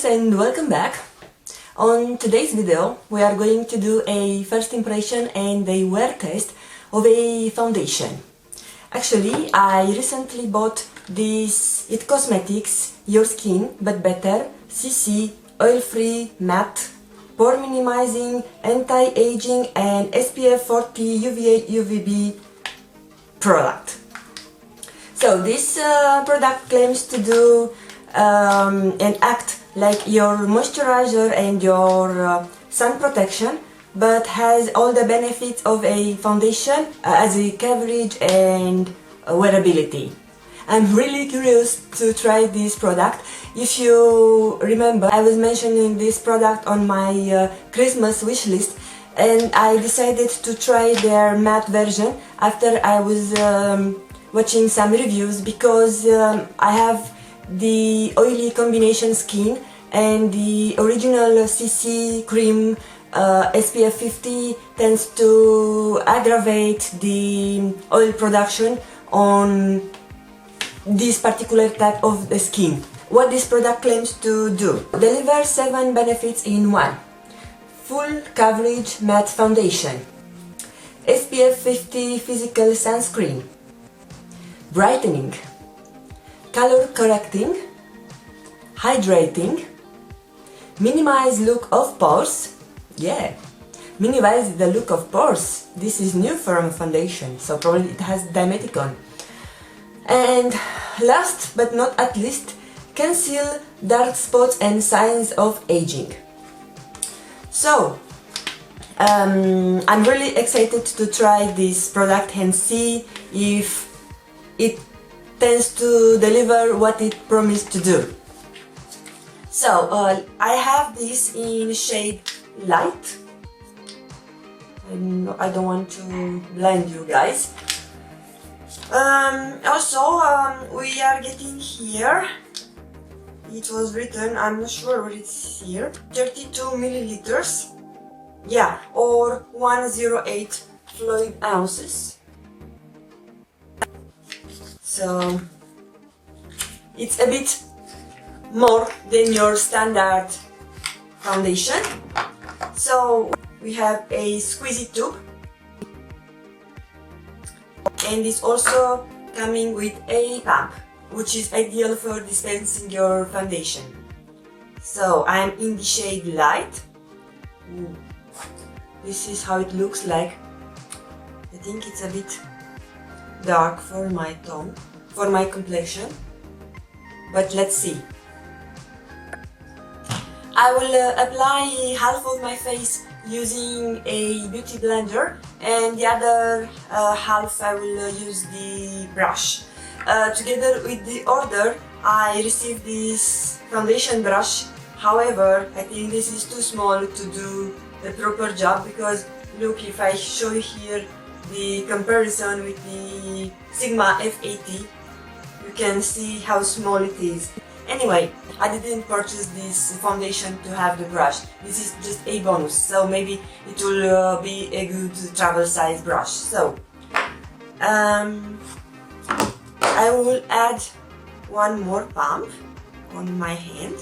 guys, and welcome back. On today's video we are going to do a first impression and a wear test of a foundation. Actually, I recently bought this IT Cosmetics Your Skin But Better CC Oil-Free Matte Pore Minimizing Anti-Aging and SPF 40 UVA UVB product. So this product claims to do and act like your moisturizer and your sun protection, but has all the benefits of a foundation as a coverage and wearability. I'm really curious to try this product. If you remember, I was mentioning this product on my Christmas wish list, and I decided to try their matte version after I was watching some reviews, because I have the oily combination skin, and the original CC cream SPF 50 tends to aggravate the oil production on this particular type of the skin. What this product claims to do: deliver 7 benefits in one. Full coverage matte foundation, SPF 50 physical sunscreen, brightening, color correcting, hydrating, minimize look of pores. Yeah, minimize the look of pores. This is new for a foundation, so probably it has dimeticon. And last but not at least, conceal dark spots and signs of aging. So I'm really excited to try this product and see if it tends to deliver what it promised to do. So I have this in shade light. I don't want to blind you guys. Also, we are getting here, it was written, I'm not sure what it's here, 32 milliliters, yeah, or 108 fluid ounces. So it's a bit more than your standard foundation. So we have a squeezy tube, and it's also coming with a pump, which is ideal for dispensing your foundation. So I'm in the shade light. This is how it looks like. I think it's a bit dark for my tone, for my complexion, but let's see. I will apply half of my face using a beauty blender, and the other half I will use the brush. Together with the order, I received this foundation brush. However, I think this is too small to do the proper job, because look, if I show you here the comparison with the Sigma F80, you can see how small it is. Anyway, I didn't purchase this foundation to have the brush. This is just a bonus, so maybe it will be a good travel size brush. So I will add one more pump on my hand.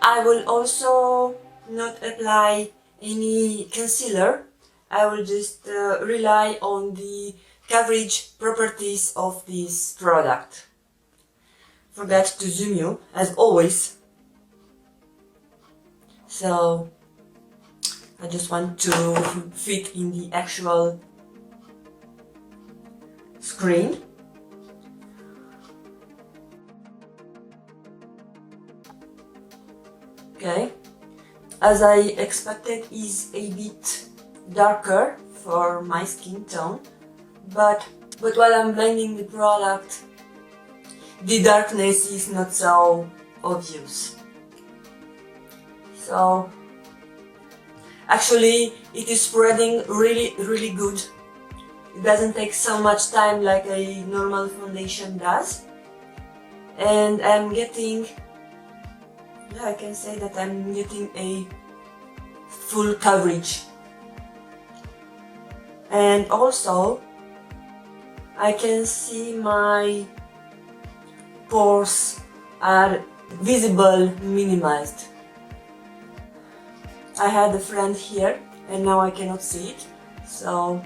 I will also not apply any concealer. I will just rely on the coverage properties of this product. Forgot to zoom you, as always. So I just want to fit in the actual screen. Okay, as I expected, is a bit darker for my skin tone, but while I'm blending the product, the darkness is not so obvious. So actually it is spreading really good. It doesn't take so much time like a normal foundation does, and I'm getting, yeah, I can say that I'm getting a full coverage. And also I can see my pores are visible, minimized. I had a friend here and now I cannot see it, so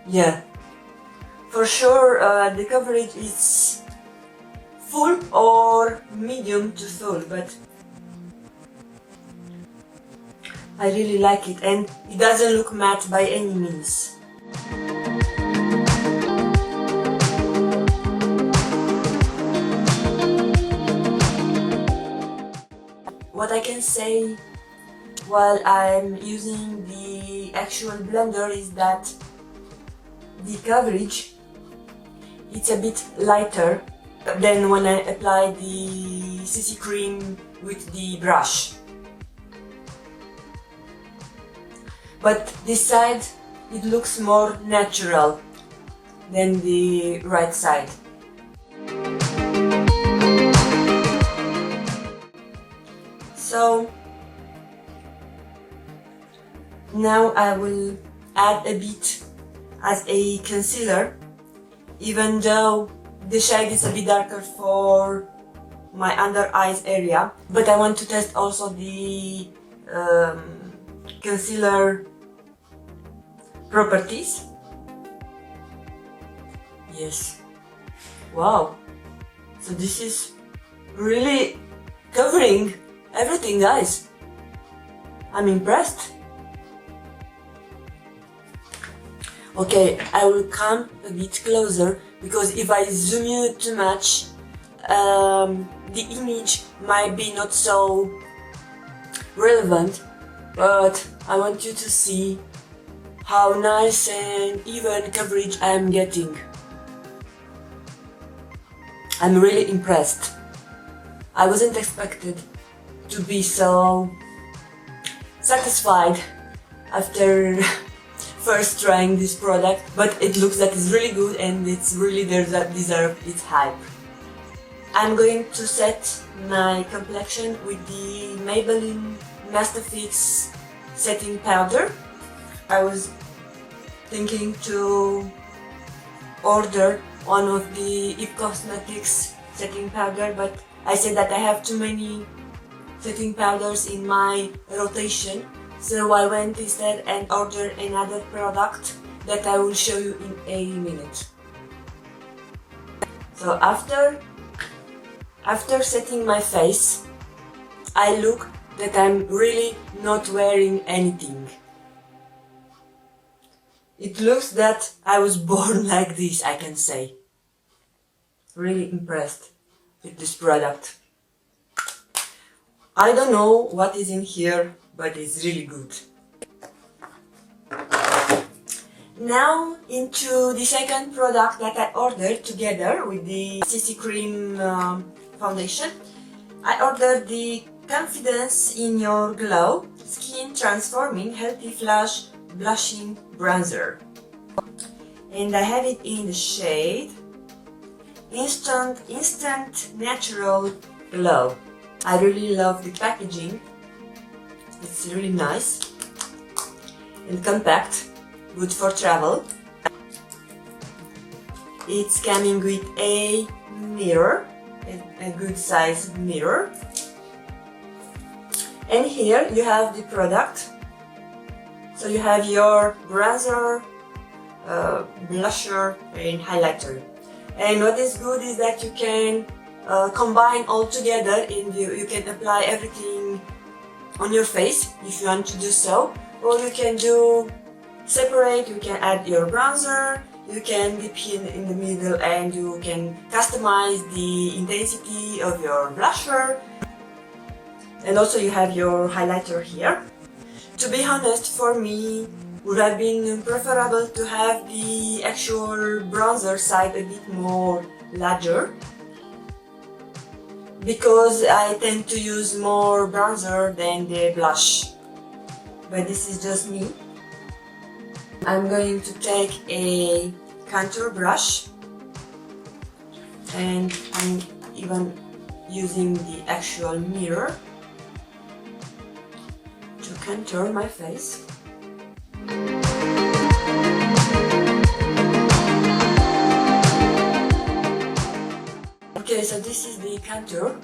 yeah, for sure the coverage is full or medium to full, but I really like it, and it doesn't look matte by any means. What I can say while I'm using the actual blender is that the coverage, it's a bit lighter than when I apply the CC cream with the brush. But this side, it looks more natural than the right side. So now I will add a bit as a concealer, even though the shade is a bit darker for my under eyes area, but I want to test also the concealer properties. Yes. Wow. So this is really covering everything, guys. I'm impressed. Okay, I will come a bit closer, because if I zoom you too much, the image might be not so relevant, but I want you to see how nice and even coverage I am getting. I'm really impressed. I wasn't expected to be so satisfied after first trying this product, but it looks like it's really good and it's really deserve its hype. I'm going to set my complexion with the Maybelline Masterfix setting powder. I was thinking to order one of the IT Cosmetics setting powder, but I said that I have too many setting powders in my rotation, so I went instead and ordered another product that I will show you in a minute. So after setting my face, I look that I'm really not wearing anything. It looks that I was born like this, I can say. Really impressed with this product. I don't know what is in here, but it's really good. Now into the second product that I ordered together with the CC Cream foundation. I ordered the Confidence in Your Glow Skin Transforming Healthy Flash Blushing Bronzer. And I have it in the shade Instant Natural Glow. I really love the packaging. It's really nice and compact, good for travel. It's coming with a mirror, a good size mirror. And here you have the product. So you have your bronzer, blusher and highlighter. And what is good is that you can combine all together, and you can apply everything on your face if you want to do so, or you can do separate. You can add your bronzer, you can dip in the middle, and you can customize the intensity of your blusher. And also you have your highlighter here. To be honest, for me, would have been preferable to have the actual bronzer side a bit more larger, because I tend to use more bronzer than the blush. But this is just me. I'm going to take a contour brush, and I'm even using the actual mirror to contour my face. Okay, so this is the contour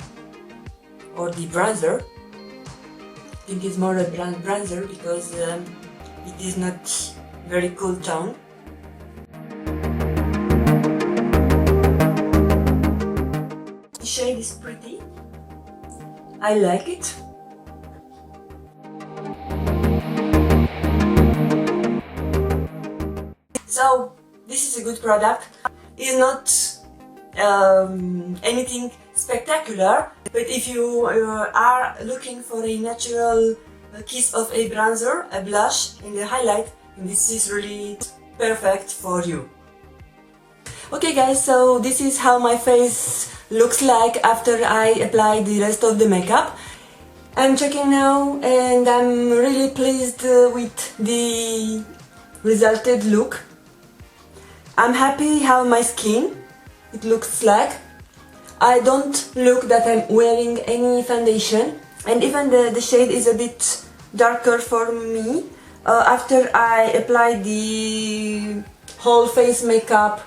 or the bronzer. I think it's more a bronzer because it is not very cool tone. The shade is pretty. I like it. So this is a good product. It's not anything spectacular, but if you are looking for a natural kiss of a bronzer, a blush and a highlight, this is really perfect for you. Okay guys, so this is how my face looks like after I apply the rest of the makeup. I'm checking now and I'm really pleased with the resulted look. I'm happy how my skin it looks like. I don't look that I'm wearing any foundation, and even the shade is a bit darker for me. After I apply the whole face makeup,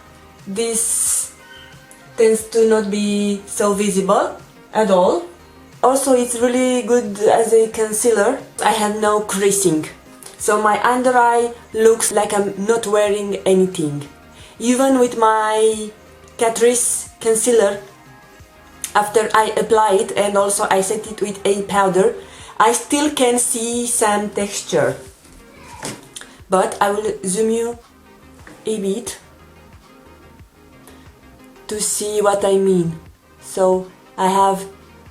this tends to not be so visible at all. Also, it's really good as a concealer. I have no creasing, so my under eye looks like I'm not wearing anything. Even with my Catrice concealer, after I apply it and also I set it with a powder, I still can see some texture. But I will zoom you a bit to see what I mean. So I have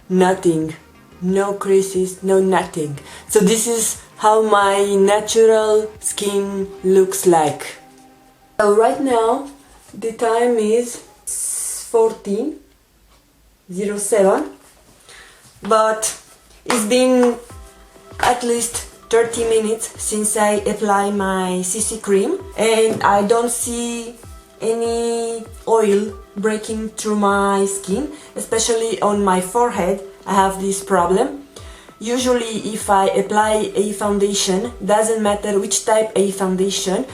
nothing, no creases, no nothing. So this is how my natural skin looks like. So right now the time is 14:07, but it's been at least 30 minutes since I apply my CC cream and I don't see any oil breaking through my skin, especially on my forehead. I have this problem. Usually if I apply a foundation, doesn't matter which type of foundation,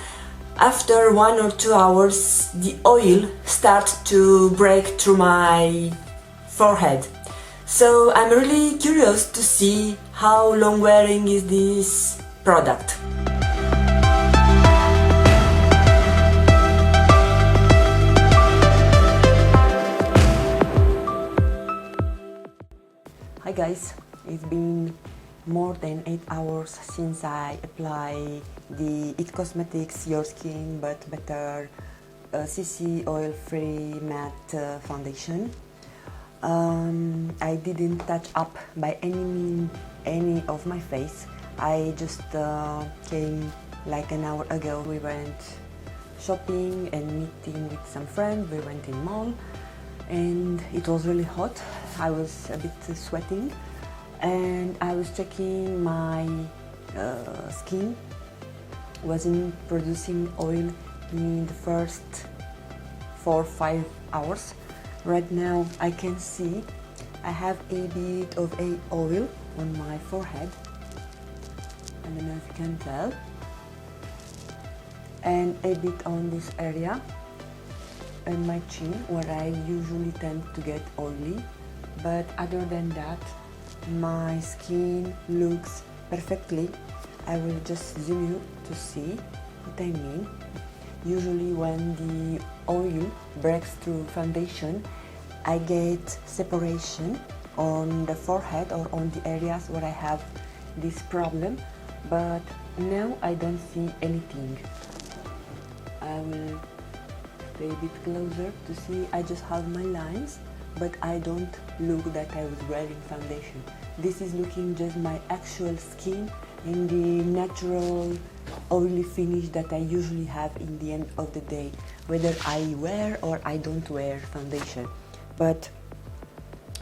after 1 or 2 hours the oil starts to break through my forehead. So I'm really curious to see how long wearing is this product. Hi guys, it's been more than 8 hours since I apply the IT Cosmetics Your Skin But Better CC Oil Free Matte Foundation. I didn't touch up by any means any of my face. I just came like an hour ago. We went shopping and meeting with some friends. We went in mall and it was really hot. I was a bit sweating and I was checking my skin wasn't producing oil in the first 4 or 5 hours. Right now I can see I have a bit of a oil on my forehead. I don't know if you can tell, and a bit on this area and my chin where I usually tend to get oily, but other than that my skin looks perfectly. I will just zoom you to see what I mean. Usually when the oil breaks through foundation, I get separation on the forehead or on the areas where I have this problem, but now I don't see anything. I will stay a bit closer to see. I just have my lines, but I don't look that I was wearing foundation. This is looking just my actual skin and the natural oily finish that I usually have in the end of the day, whether I wear or I don't wear foundation. But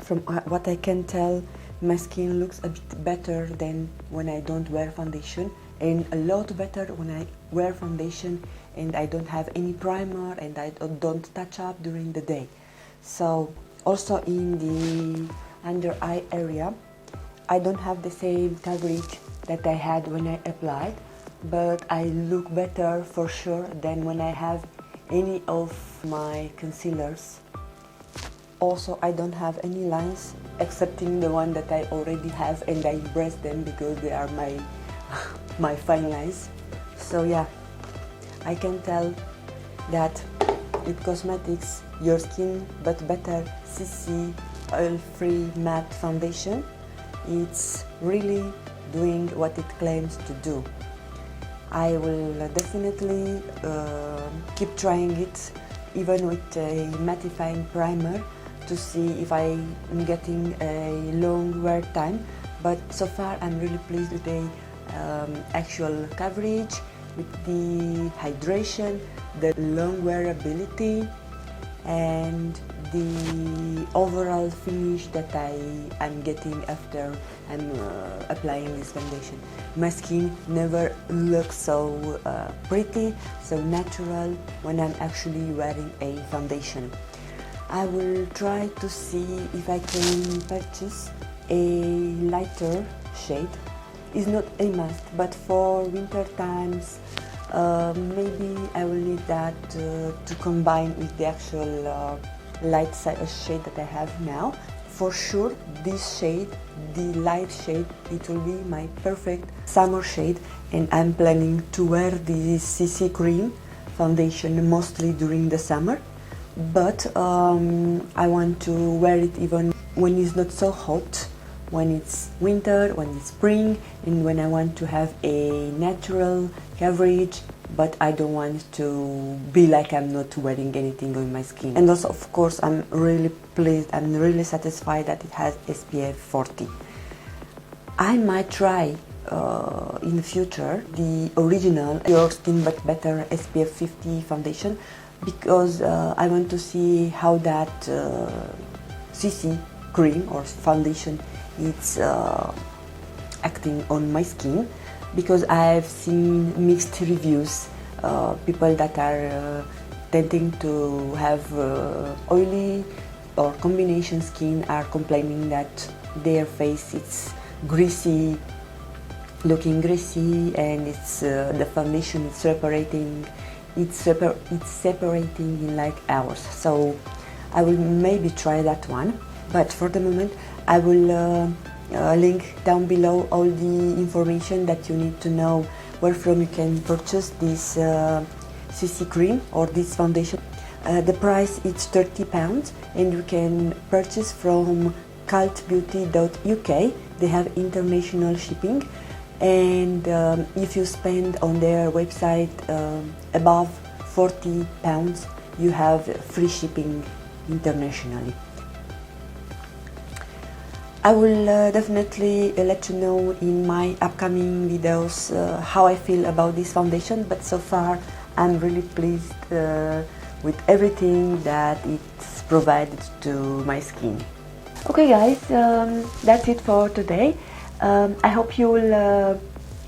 from what I can tell, my skin looks a bit better than when I don't wear foundation, and a lot better when I wear foundation and I don't have any primer and I don't touch up during the day. So also in the under eye area, I don't have the same coverage that I had when I applied, but I look better for sure than when I have any of my concealers also I don't have any lines excepting the one that I already have, and I embrace them because they are my my fine lines. So yeah, I can tell that with cosmetics, your skin but better CC oil-free matte foundation, it's really doing what it claims to do. I will definitely keep trying it even with a mattifying primer to see if I'm getting a long wear time, but so far I'm really pleased with the actual coverage, with the hydration, the long wearability, and the overall finish that I am getting after I'm applying this foundation. My skin never looks so pretty, so natural when I'm actually wearing a foundation. I will try to see if I can purchase a lighter shade. It's not a must, but for winter times maybe I will need that to combine with the actual light shade that I have now. For sure, this shade, the light shade, it will be my perfect summer shade, and I'm planning to wear this CC cream foundation mostly during the summer, but I want to wear it even when it's not so hot, when it's winter, when it's spring, and when I want to have a natural coverage, but I don't want to be like I'm not wearing anything on my skin. And also, of course, I'm really pleased, I'm really satisfied that it has SPF 40. I might try in the future the original Your Skin But Better SPF 50 foundation, because I want to see how that CC cream or foundation is acting on my skin, because I've seen mixed reviews. People that are tending to have oily or combination skin are complaining that their face is greasy, looking greasy, and it's the foundation is separating. It's separating in like hours. So I will maybe try that one. But for the moment, I will link down below all the information that you need to know where from you can purchase this CC cream or this foundation. The price is £30, and you can purchase from cultbeauty.uk. They have international shipping, and if you spend on their website above £40, you have free shipping internationally. I will definitely let you know in my upcoming videos how I feel about this foundation, but so far I'm really pleased with everything that it's provided to my skin. Okay guys, that's it for today. I hope you will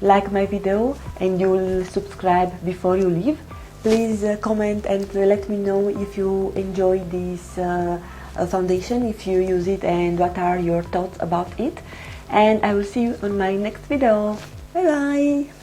like my video and you will subscribe before you leave. Please comment and let me know if you enjoy this foundation, if you use it, and what are your thoughts about it. And I will see you on my next video. Bye bye!